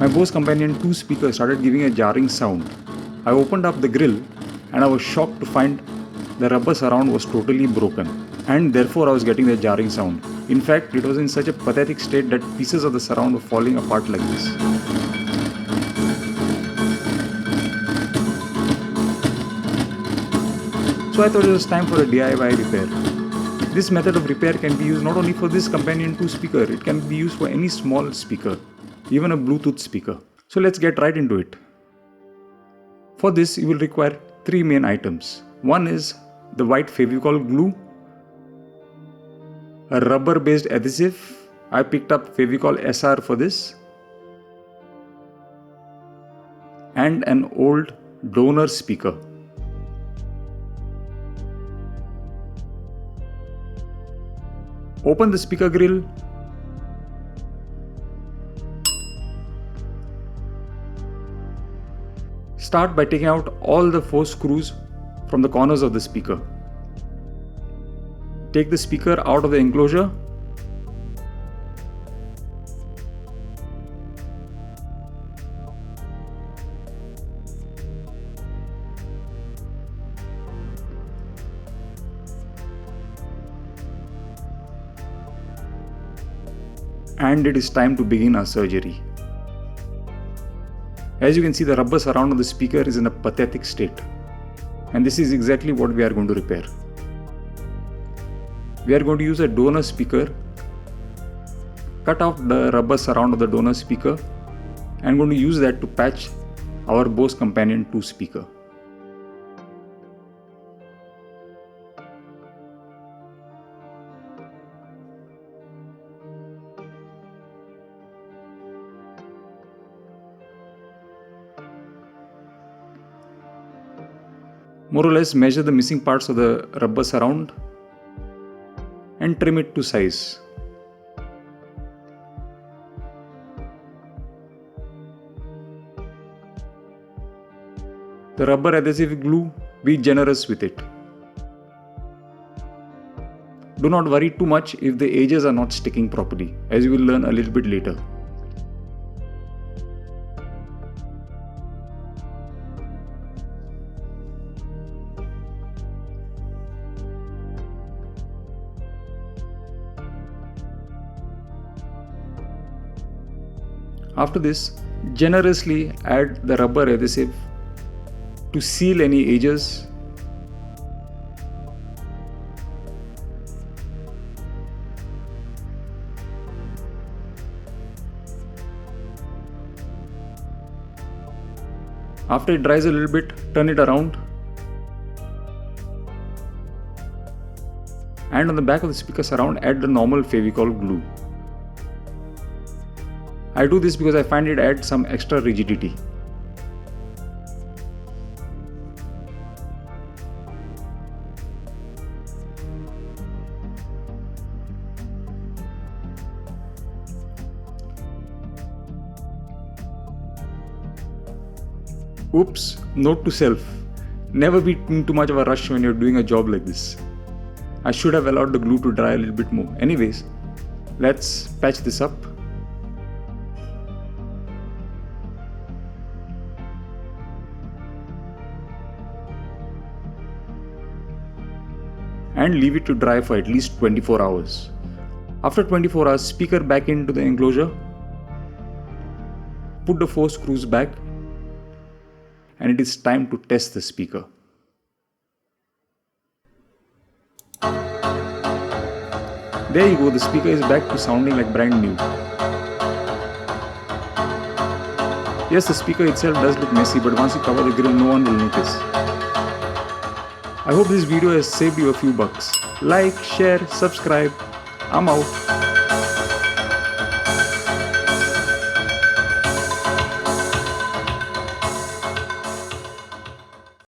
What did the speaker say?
My Bose Companion 2 speaker started giving a jarring sound. I opened up the grill and I was shocked to find the rubber surround was totally broken, and therefore I was getting the jarring sound. In fact, it was in such a pathetic state that pieces of the surround were falling apart like this. So I thought it was time for a DIY repair. This method of repair can be used not only for this Companion 2 speaker, it can be used for any small speaker, even a Bluetooth speaker. So let's get right into it. For this, you will require 3 main items. One is the white Fevicol glue, a rubber-based adhesive. I picked up Fevicol SR for this, and an old donor speaker. Open the speaker grill. Start by taking out all the 4 screws from the corners of the speaker. Take the speaker out of the enclosure. And it is time to begin our surgery. As you can see, the rubber surround of the speaker is in a pathetic state. And this is exactly what we are going to repair. We are going to use a donor speaker. Cut off the rubber surround of the donor speaker. And going to use that to patch our Bose Companion 2 speaker. More or less measure the missing parts of the rubber surround and trim it to size. The rubber adhesive glue, be generous with it. Do not worry too much if the edges are not sticking properly, as you will learn a little bit later. After this, generously add the rubber adhesive to seal any edges. After it dries a little bit, turn it around. And on the back of the speaker surround, add the normal Fevicol glue. I do this because I find it adds some extra rigidity. Oops, note to self, never be in too much of a rush when you're doing a job like this. I should have allowed the glue to dry a little bit more. Anyways, let's patch this up. And leave it to dry for at least 24 hours. After 24 hours, speaker back into the enclosure. Put the 4 screws back. And it is time to test the speaker. There you go, the speaker is back to sounding like brand new. Yes, the speaker itself does look messy, but once you cover the grill, no one will notice. I hope this video has saved you a few bucks. Like, share, subscribe. I'm out.